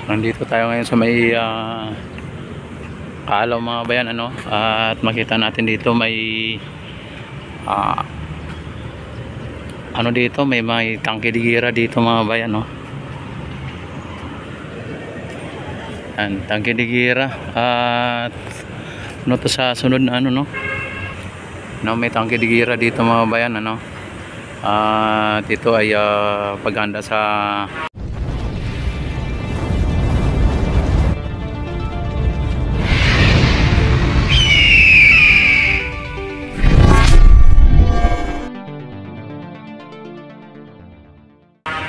Nandito tayo ngayon sa may Kaalaw mga bayan, ano, at makita natin dito may ano dito, may tangke de gira dito mga bayan, no. Yan, tangke de gira. At ano to sa sunod na ano, no, may tangke de gira dito mga bayan, ano. At ito ay paghanda sa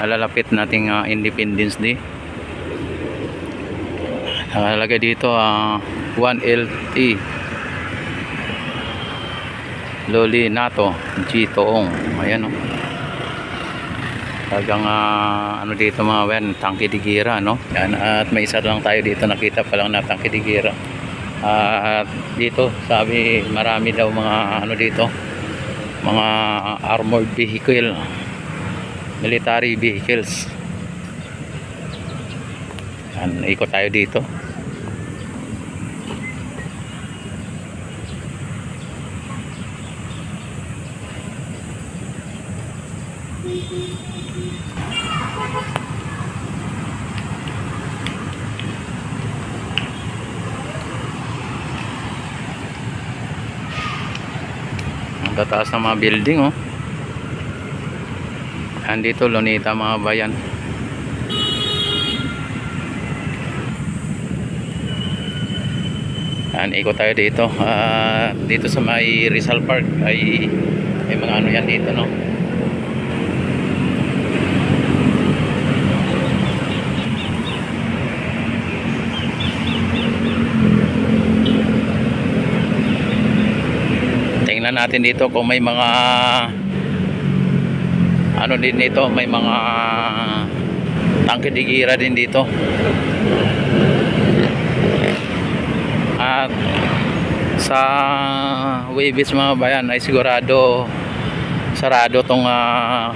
lalapit nating Independence Day. Nakalagay dito 1LT Loli Nato G Toong. Ayan, no. Talagang ano dito mga bayan, tangke de gira, no. Yan, at may isa lang tayo dito nakita pa lang na tangke de gira. At dito sabi marami daw mga ano dito, mga armored vehicle, military vehicles. Yan, ikot tayo dito. Ang tataas ng mga building, oh. Andito Luneta mga bayan. Yan, ikot tayo dito. Dito sa may Rizal Park ay may mga ano yan dito, no. Tingnan natin dito kung may mga ano din dito, may mga tangke de gira din dito. At sa Waybits mga bayan ay sigurado sarado tong ano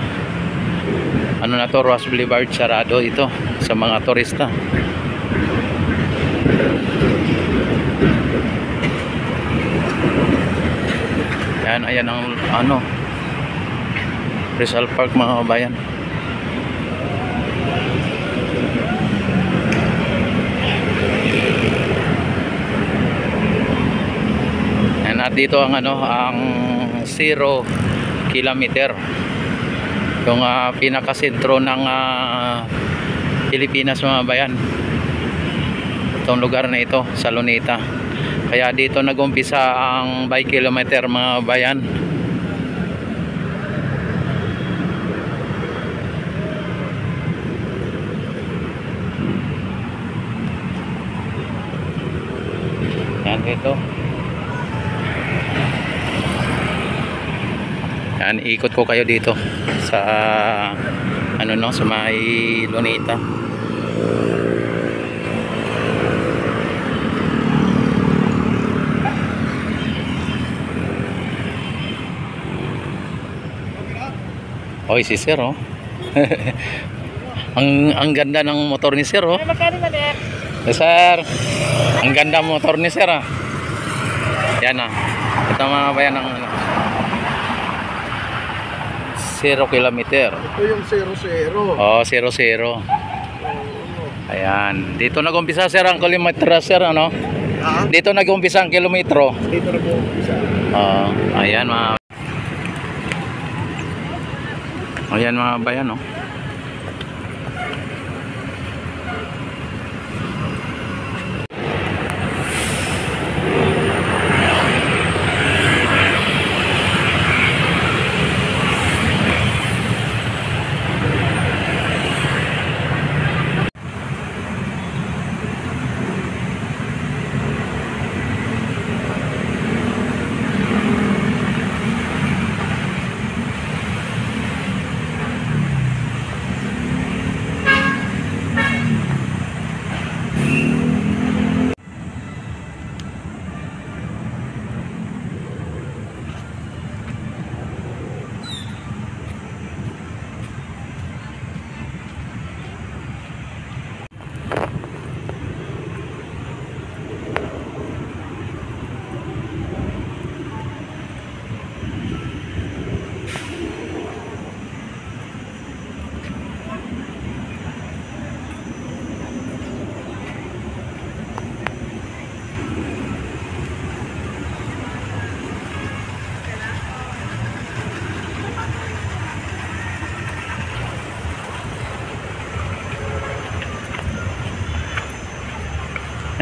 na to, Ross Boulevard, sarado ito sa mga turista. Yan, ayan ang ano, Rizal Park mga bayan. At dito ang ano, ang 0 kilometer, yung pinakasentro ng Pilipinas mga bayan, itong lugar na ito sa Luneta. Kaya dito nag-umpisa ang by kilometer mga bayan. Yan dito. Yan, ikot ko kayo dito sa ano, no, sa may Luneta. Oy, si Sir, oh. ang ganda ng motor ni Sir, oh. Yes, Sir. Ang ganda ng motor ni Sir, ah. Yan, ah. Ito mga bayan ng ano, 0 kilometer. Ito yung 00. Oh, 00. Ayan. Dito nag-umpisa, Sir, ang kilometer, Sir, ano? Dito nag-umpisa ang kilometro. Dito nag-umpisa. Oh, ayan mga. Ayan mga bayan, no.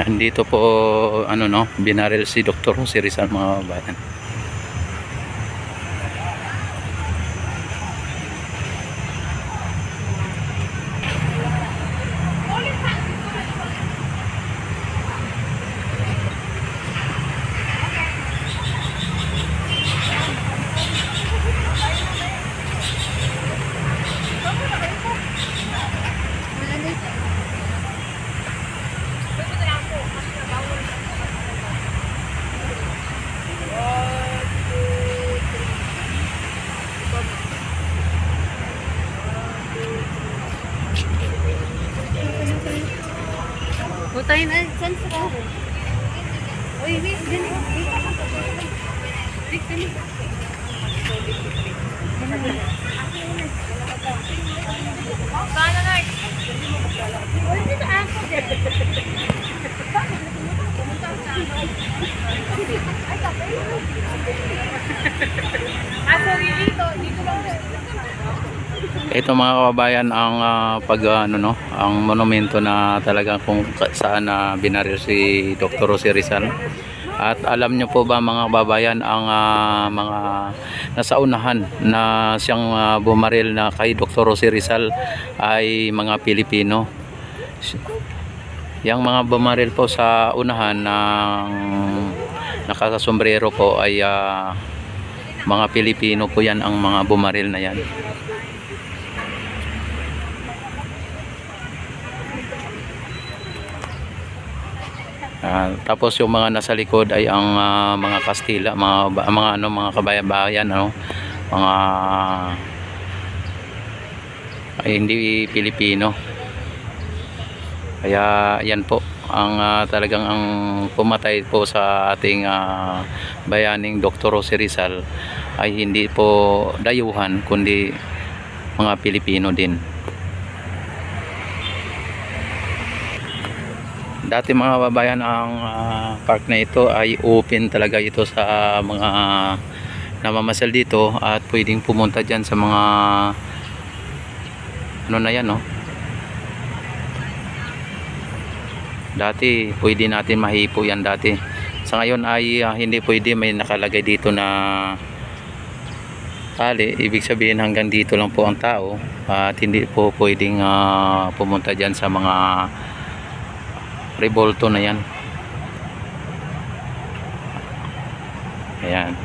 Yan, dito po ano no, binaril si Dr. Jose Rizal mga kababayan. Butayin na saan sa ka? Uy, wait, din. Paano na? Uy, dito ako din. Dito lang. Ito mga kababayan ang ano no, ang monumento na talagang kung saan binaril si Dr. Jose Rizal. At alam niyo po ba mga kababayan ang mga nasa unahan na siyang bumaril na kay Dr. Jose Rizal ay mga Pilipino. Yang mga bumaril po sa unahan ng nakakasombrero po ay mga Pilipino po yan ang mga bumaril na yan. Tapos yung mga nasa likod ay ang mga Kastila, mga kabayan ano, mga ay hindi Pilipino. Kaya yan po ang talagang ang pumatay po sa ating bayaning Dr. Jose Rizal ay hindi po dayuhan kundi mga Pilipino din. Dati mga kababayan ang park na ito ay open talaga ito sa mga namamasal dito at pwedeng pumunta dyan sa mga ano na yan no. Dati pwede natin mahipo yan dati. Sa ngayon ay hindi pwede, may nakalagay dito na tali. Ibig sabihin hanggang dito lang po ang tao at hindi po pwedeng pumunta dyan sa mga revolto na yan. Ayan.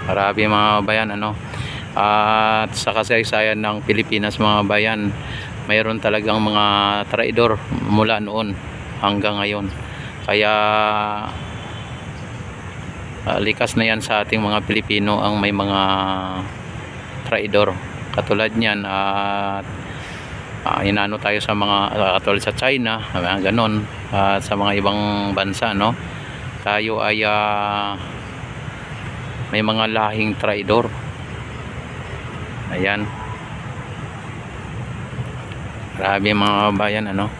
Marami mga bayan ano. At sa kasaysayan ng Pilipinas mga bayan, mayroon talagang mga traidor mula noon hanggang ngayon. Kaya likas na yan sa ating mga Pilipino ang may mga traidor. Katulad niyan at inano tayo sa mga katulad sa China, ganon, at sa mga ibang bansa no. Tayo ay may mga lahing traidor. Ayan. Grabe mga bayan ano.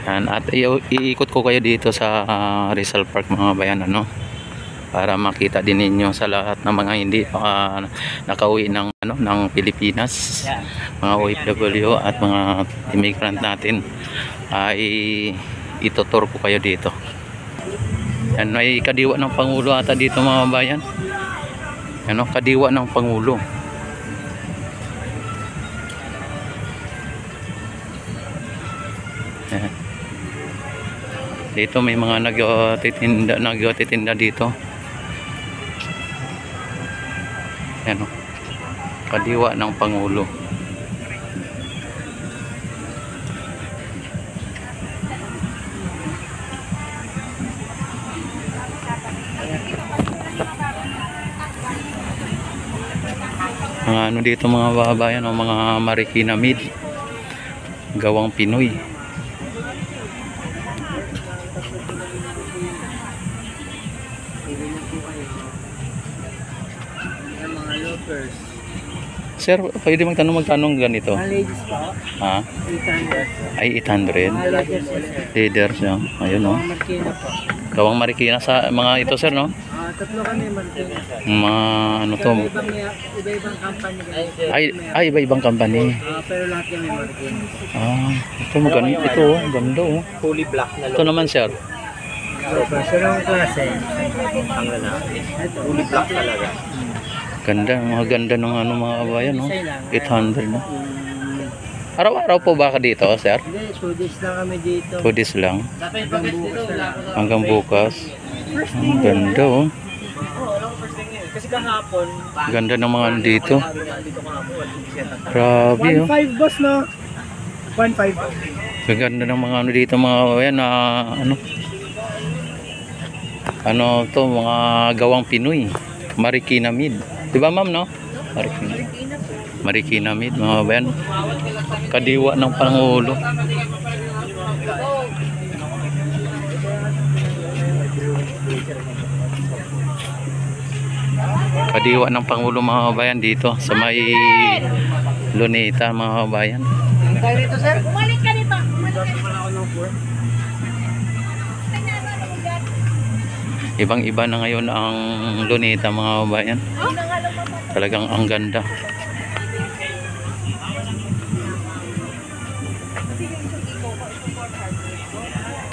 Yan, at iikot ko kayo dito sa Rizal Park mga bayan ano, para makita din ninyo sa lahat ng mga hindi nakauwi ng ano ng Pilipinas, mga OFW at mga immigrant natin, ay itutur ko kayo dito. Yan, may kadiwa ng Pangulo ata dito mga bayan. Ano, kadiwa ng Pangulo. Yan. Dito may mga nagtitinda dito. Yan o, kadiwa ng Pangulo. Mga ano dito mga babayan o mga Marikina Mid, gawang Pinoy. Mga lockers. Sir, pwede magtanong ganito? Ang ladies po, Ha? 800. Ay 800. Mga leathers po, sir. Leaders, no? Ayun, no? Mga Marikina po. Gawang Marikina sa mga ito, sir, no? Tatlo kami, Martin. Mga ano to? Iba-ibang company. Ay, iba-ibang company. Pero lahat kami, Martin. Ito maganda. Ito, ganda oh. Fully black na Ito naman, sir. Professional klase. Ang lalaki. Fully black talaga. Ganda, mga ganda ng ano mga kabayan, no? 800 no? Araw-araw po ba ka dito, sir? Hindi, Swedish lang kami dito. 2 days lang. Hanggang bukas na lang. Hanggang bukas. Ang ganda, oh. Kasi kahapon, Ganda ng mga ano dito. Grabe, oh. 1.5 boss, no? 1.5. Ang ganda ng mga ano dito, mga kabayan, na ano. Ano to, mga gawang Pinoy. Marikina Mid. Di ba, ma'am, no? Marikina Mid, mga kabayan. Kadiwa ng Pangulo. Kadiwa ng Pangulo, mga kabayan, dito sa may Luneta, mga kabayan. Tayo rito, sir. Bumalik ka dito. Ibang-iba na ngayon ang Luneta, mga kabayan. Talagang ang ganda.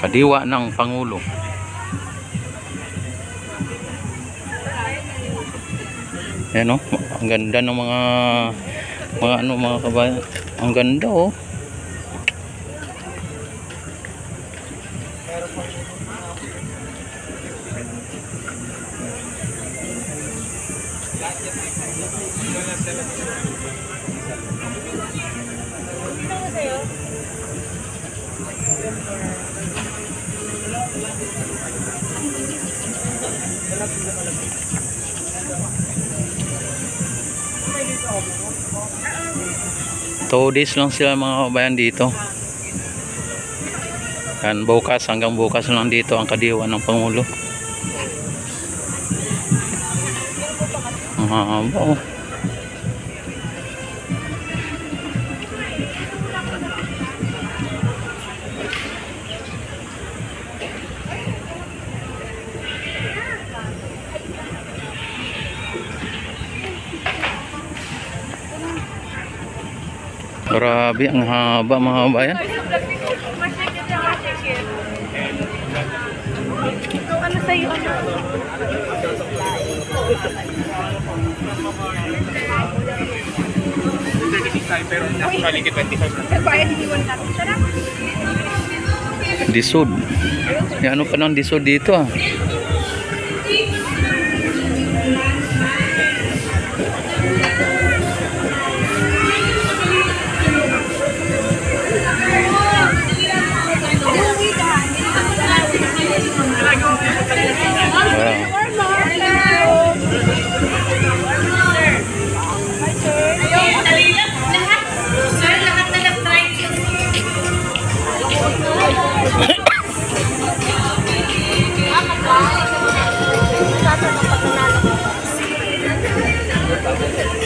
Kadiwa ng Pangulo. Ayan oh, ang ganda ng mga ano mga kabayan. Ang ganda oh. Two days lang sila mga kabayan dito. Yan, bukas hanggang bukas lang dito ang kadiwa ng Pangulo. Ang haba oh. Grabe, ang haba mga kabayan. Ito, ano sa'yo, ano? Pero nakaligi 25. Nagbayad iniwan natin. Sarap. Disod. Yan, ano pa ng disod dito ah.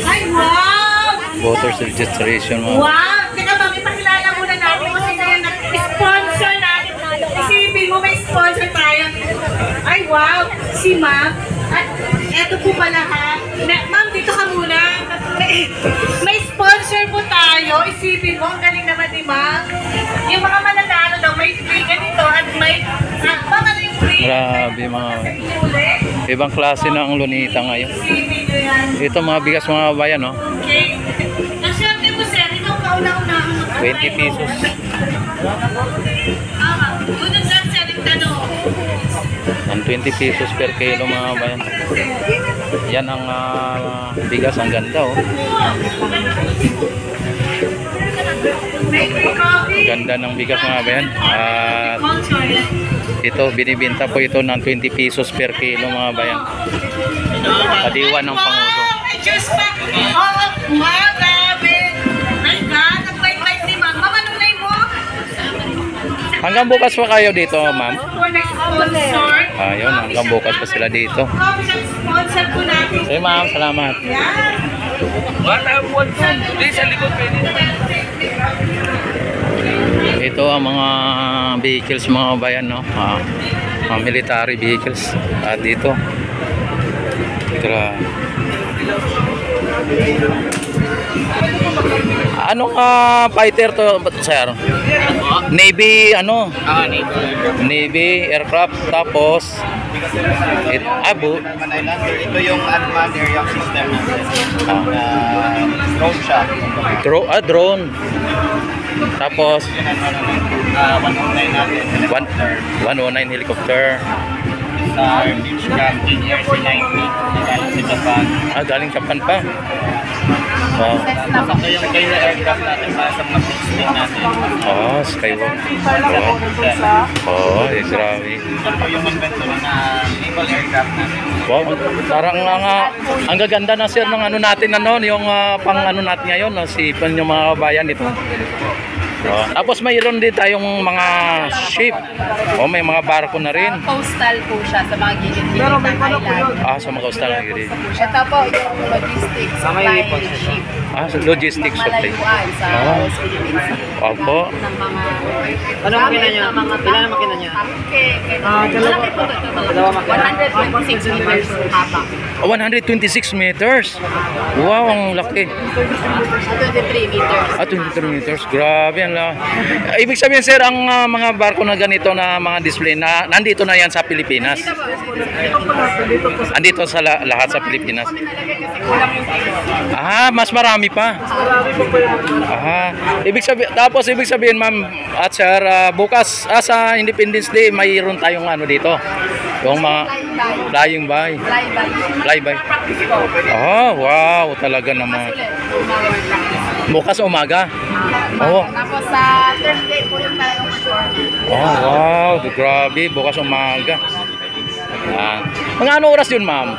Ay, wow! Voters registration mga. Wow! Teka, pakipakilala muna natin kung sino yung sponsor natin. Isipin mo, may sponsor tayo. Ay, wow! Si Ma'am. At eto po pala ha. Ma'am, dito ka muna. May sponsor po tayo. Isipin mo, ang galing naman ni Ma'am. Yung mga mananalo daw, may free ganito at may... Ma'am, ano yung free? Grabe mga. Ibang klase na ang Luneta ngayon. Isipin nyo yan. Ito mga bigas mga kabayan no. Okay. Ang swerte mo, sir, ikaw kauna-unahan. 20 pesos. Unod lang, sir, yung tanong. Ang 20 pesos per kilo mga kabayan. Yan ang bigas, ang ganda oh. May free coffee. Ganda ng bigas mga kabayan. At Sponsor. ito, binibenta po ito ng 20 pesos per kilo mga kabayan. Kadiwa ng Pangulo. May juice pa. Oo, wow, grabe. My God, nag-bite-bite ni Ma'am. Ma'am, anong name mo? Hanggang bukas pa kayo dito ma'am. For next sponsor. Ayun, hanggang bukas pa sila dito. Coffee shop sponsor po natin. Sige ma'am, salamat. Yan. Ito ang mga vehicles mga kabayan no. Mga military vehicles. At dito Grabe. Anong fighter to, sir? Navy, ano? Navy aircraft. Tapos, Ito yung unmanned aerial system natin. Drone siya. Drone. Tapos, 109 natin. 109 helicopter. Beach Captain RC-90. Galing sa Japan. Galing Japan pa. Wow. Ito yung kaya aircraft natin para sa mga fixed wing natin. Skywalk. Grabe. Ito yung inventory na naval aircraft natin. Wow, parang ang gaganda na sir ng ano natin yung pang ano natin ngayon, sipan yung mga kabayan dito. Tapos mayroon din tayong mga ship. May mga barko na rin. Coastal po siya sa mga gilid-gilid ng island. Sa mga coastal na gilid. Ito po yung logistics supply ship. Sa logistics supply. Malayuan sa West Philippines. Opo. Ng mga Ano makina niya? Ilan ang makina niya? tangke. Malaki po ito. 126 meters haba. 126 meters. Wow, ang laki. 23 meters. 23 meters. Grabe, ang laki. Ibig sabihin sir, ang mga barko na ganito na mga display na nandito na yan sa Pilipinas. Andito sa lahat sa Pilipinas. Kami nalagay kasi kulang yung space. Mas marami pa. Ibig sabihin ma'am at sir, bukas sa Independence Day mayroon tayong ano dito. Yung mga flying by. Flyby. Practice ko. Wow, talaga naman. Ulit. Practice. Bukas umaga. Tapos sa Thursday po yung talagang performance. Wow, grabe, bukas umaga. Mga ano oras yun ma'am?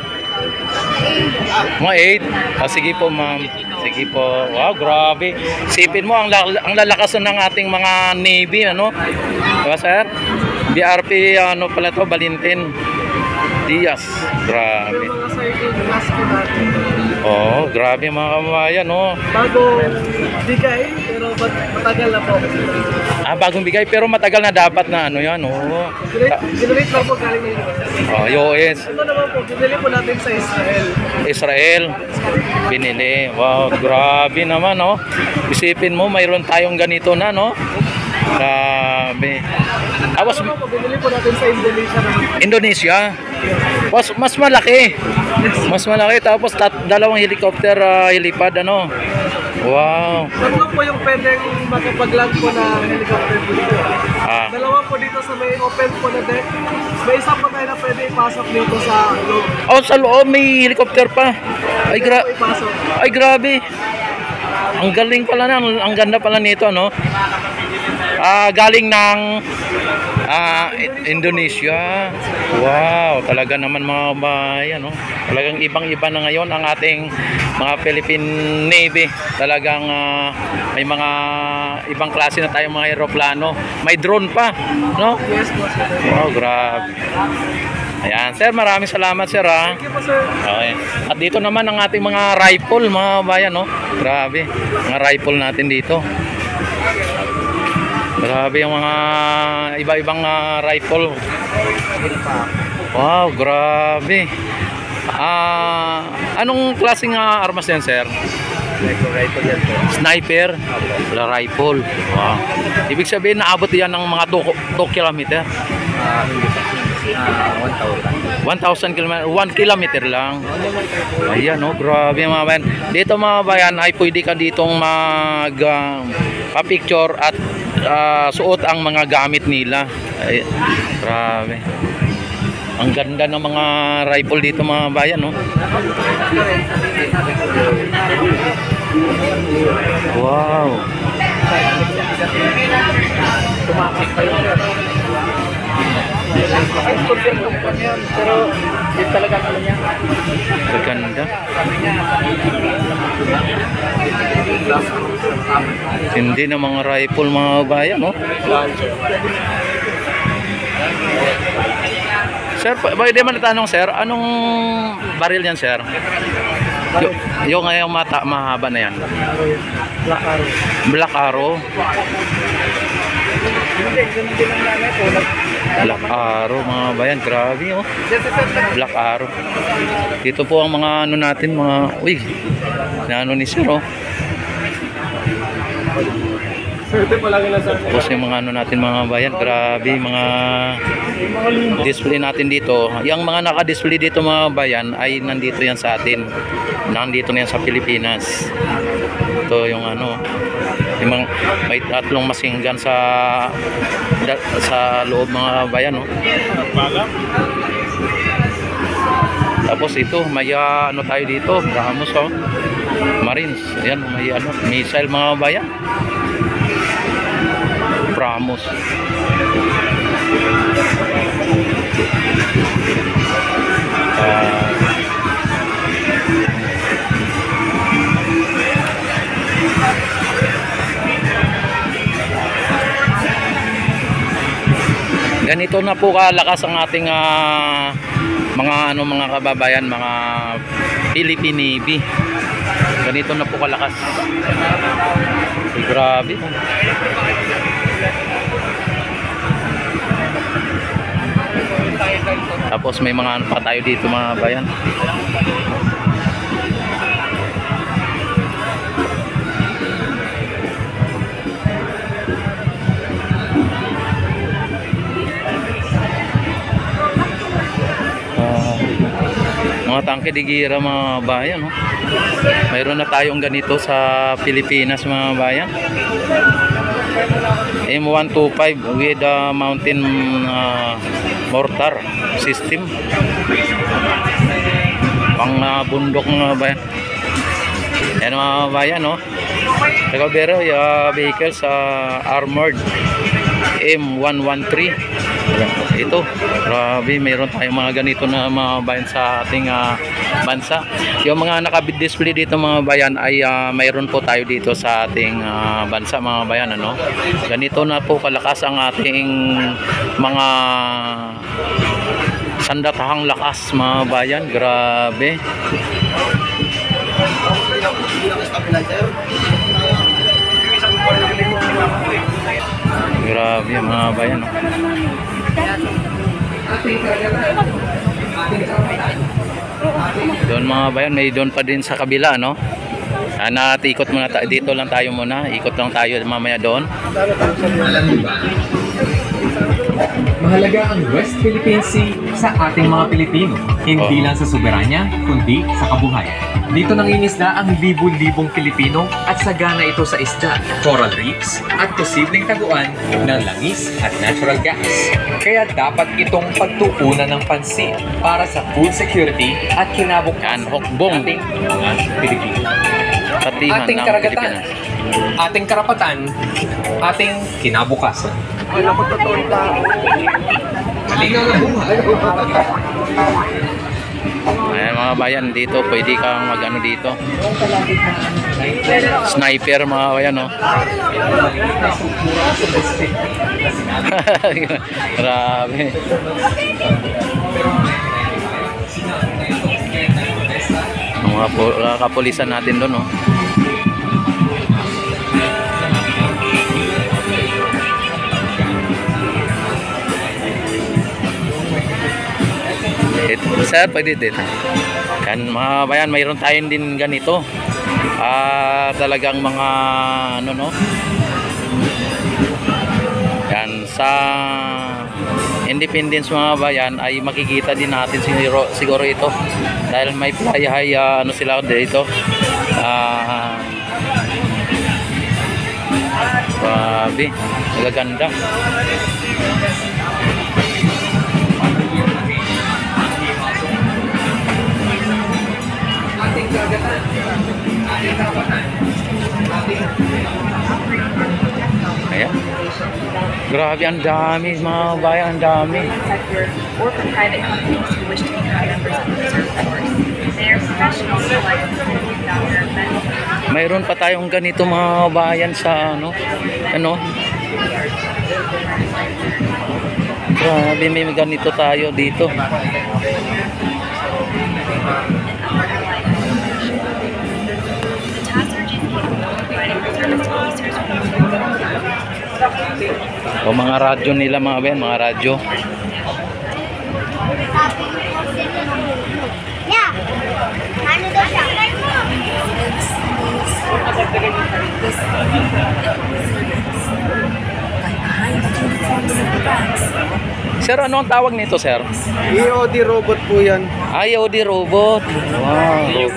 Mga 8. Sige po ma'am. Sige po. Wow, grabe. Sipin mo ang lalakas ng ating mga Navy, ano? Diba sir? BRP, ano pala to, Valentin Diaz. Grabe. Mga sardine class ko natin. Grabe mga kabayan, Bago bigay, pero matagal na po. Bagong bigay, pero matagal na dapat na ano yan, Ginulate lang po galing na US. Ito naman po, binili po natin sa Israel. Israel. Binili. Wow, grabe naman, Isipin mo, mayroon tayong ganito na, Grabe. Ito naman po, binili po natin sa Indonesia naman. Indonesia. Mas malaki. Mas malaki. Tapos dalawang helicopter helipad, Wow. Tatlo po yung pwedeng makapag-land po na helicopter dito. Dalawa po dito sa may open po na deck. May isa pa tayo na pwede ipasok dito sa loob. Sa loob may helicopter pa. Ipasok. Ay grabe. Ang galing pala na, ang ganda pala nito, galing ng Indonesia. Wow, talaga naman mga bayan, Talagang ibang-iba na ngayon ang ating mga Philippine Navy. Talagang may mga ibang klase na tayong mga eroplano. May drone pa, Yes po, sir. Wow, grabe. Ayan, sir, maraming salamat, sir, Thank you po, sir. Okay. At dito naman ang ating mga rifle, mga bayan, Grabe, mga rifle natin dito. Grabe yung mga iba-ibang rifle. Wow, grabe. Anong klaseng armas yan, sir? Rifle yan po. Sniper? Rifle. Wow. Ibig sabihin, naabot yan ng mga 2 kilometer? Hindi pa. 1,000 km, 1 kilometer lang. Ayan, grabe mga bayan. Dito mga bayan ay pwede ka ditong pa-picture at suot ang mga gamit nila. Ay, grabe. Ang ganda ng mga rifle dito mga bayan, Wow. Pero yun talaga ano niya. Gaganda. Hindi na mga rifle mga bayan, Sir, pwede man natanong sir, anong baril yan sir? Yung ngayong mahaba na yan. Black Arrow. Black Arrow. Black Arrow mga bayan, grabe oh. Black Arrow. Dito po ang mga ano natin, mga uy. Na ano ni sir oh. Tapos yung mga ano natin mga bayan, grabe mga display natin dito. Yung mga naka-display dito mga bayan ay nandito yan sa atin. Nandito na yan sa Pilipinas. Ito yung ano, yung mga, may tatlong masinggan sa loob mga bayan oh. Tapos ito may ano tayo dito, Brahmos oh. Marines, ayan may ano, missile mga bayan. Brahmos. Ganito na po kalakas ang ating mga ano mga kababayan, mga Philippine Navy. Ganito na po kalakas. Grabe. Tapos may mga ano pa tayo dito mga bayan. Mga tangke de guerra mga bayan no? Mayroon na tayong ganito sa Pilipinas mga bayan. M125 with mountain mortar system, pang bundok mga bayan. Yan mga bayan no? Tagabero yung vehicles armored M113. Ito, grabe, mayroon tayong mga ganito na mga bayan sa ating bansa. Yung mga nakabid-display dito mga bayan ay mayroon po tayo dito sa ating bansa mga bayan ano. Ganito na po kalakas ang ating mga sandatahang lakas mga bayan, grabe. Grabe mga bayan no? Doon mga bayan, may doon pa din sa kabila no? Sana ikot muna dito lang tayo muna, ikot lang tayo mamaya doon. Mahalaga ang West Philippine Sea sa ating mga Pilipino, hindi lang sa soberanya, kundi sa kabuhayan. Dito nangingisda ang libu-libong Pilipino at sagana ito sa isda, coral reefs at posibleng taguan ng langis at natural gas. Kaya dapat itong pagtuunan ng pansin para sa food security at kinabukasan hukbong nating mga Pilipino. Katihan Ating ng karagatan, Pilipinas. ating karapatan, ating kinabukasan. Halina na buhay. Ayan mga bayan, dito pwede kang mag-ano dito. Sniper mga bayan no. Grabe. Mga kapulisan natin doon no. Ito, sir, pwede din. Kan mga bayan, mayroon tayong din ganito. Talagang mga ano no. Yan sa Independence mga bayan ay makikita din natin siguro ito dahil may fly ano sila dito. Grabe, magaganda. Ayan. Grabe, ang dami mga bayan, ang dami. Or for private companies who wish to become members of the reserve force. They are professionals who like Mayroon pa tayong ganito mga bayan sa ano. Grabe, may ganito tayo dito. The task force is capable of providing reservist officers with O mga radyo nila mga ben, mga radyo. Yeah. Ano daw siya? Sir, ano ang tawag nito, sir? EOD robot po yan. IOD robot. Wow.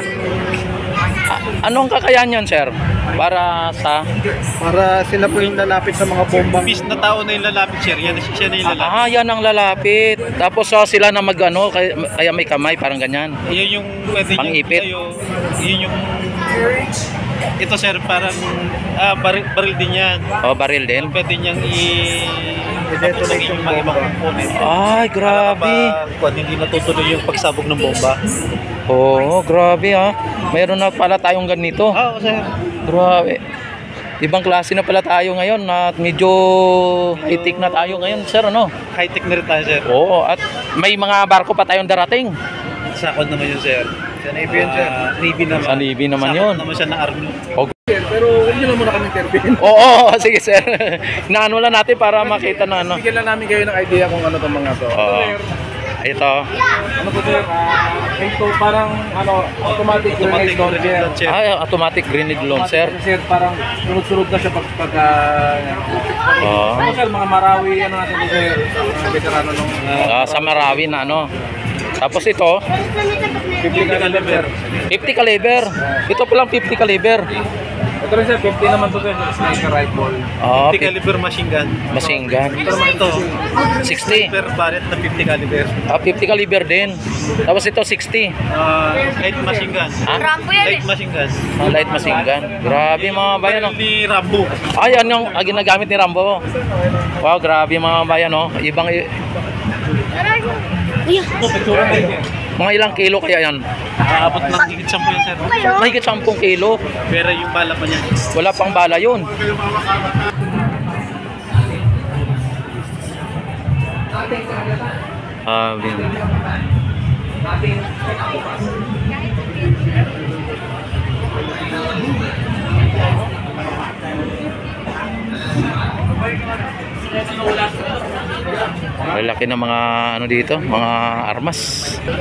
Anong kakayahan yan, sir? Para sa... Para sila po yung lalapit sa mga bombang. Bis na tao na yung lalapit, sir. Yan, siya na yung lalapit. Yan ang lalapit. Tapos sila na mag-ano, kaya may kamay, parang ganyan. Yan yung pwede niyang Pang-ipit. Yun yung... Ito, sir, parang baril din yan. O, baril din. Pwede niyang i-detonate yung mga ibang component. Ay, grabe. Para hindi natutuloy yung pagsabog ng bomba. Oo, grabe ha. Mayroon na pala tayong ganito. Oo, sir. Grabe. Ibang klase na pala tayo ngayon at medyo high-tech na tayo ngayon, sir, ano? High-tech na rin tayo, sir. Oo, at may mga barko pa tayong darating. Sakot naman yun, sir. Sa Navy yun, sir. Navy naman. Sa Navy naman Sakot yun. naman siya ng Army. Pero huwag nyo lang muna kami intervene. Oo, sige, sir. Naano lang natin para makita na ano. Bigyan lang namin kayo ng idea kung ano itong mga to. Oo. Ito. Ano po sir? Ito parang automatic grenade launcher. Automatic grenade launcher. Kasi sir, parang sunod-sunod na siya pag Oo. ano sir, mga Marawi, ano natin po sir, mga veterano nung Sa Marawi na ano. Tapos ito, 50 caliber. 50 caliber. Ito palang 50 caliber. Ito rin sir, 50 naman to sir, sniper rifle. 50 caliber machine gun. Machine gun. Ito naman ito. 60. Per barret na 50 caliber. 50 caliber din. Tapos ito 60. Light machine gun. Rambo yan Light machine gun. Light machine gun. Grabe mga bayan. Oh. Ni Rambo. Yan yung ginagamit ni Rambo. Wow, grabe mga bayan. Oh. Mga ilang kilo kaya yan? Aabot ng higit 10 yun, sir. Mahigit 10 kilo. Pero yung bala pa niya. Wala pang bala yun. Lalaki ng mga ano dito, mga armas.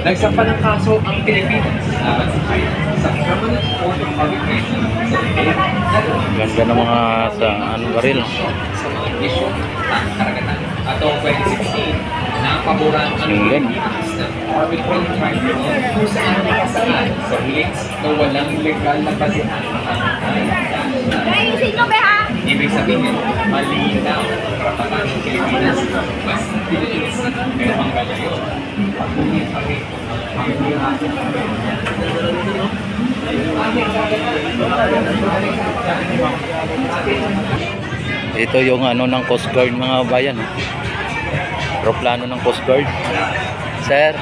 Nagsampa ng kaso ang Pilipinas laban sa China sa Permanent Court of Arbitration sa Ganda ng mga sa anong baril. sa mga isyu ng karagatan. At noong 2016, napaboran ang Pilipinas ng arbitral tribunal kung saan nakasaad sa hearings na walang legal na basihan ang Sino ba ha? ibig sabihin, malinaw ang karapatan ng Pilipinas West Philippines. Pero ang galayon, pag-unit ang ito, ang hirapan Ito yung ano ng Coast Guard mga bayan. Aeroplano ng Coast Guard. Sir.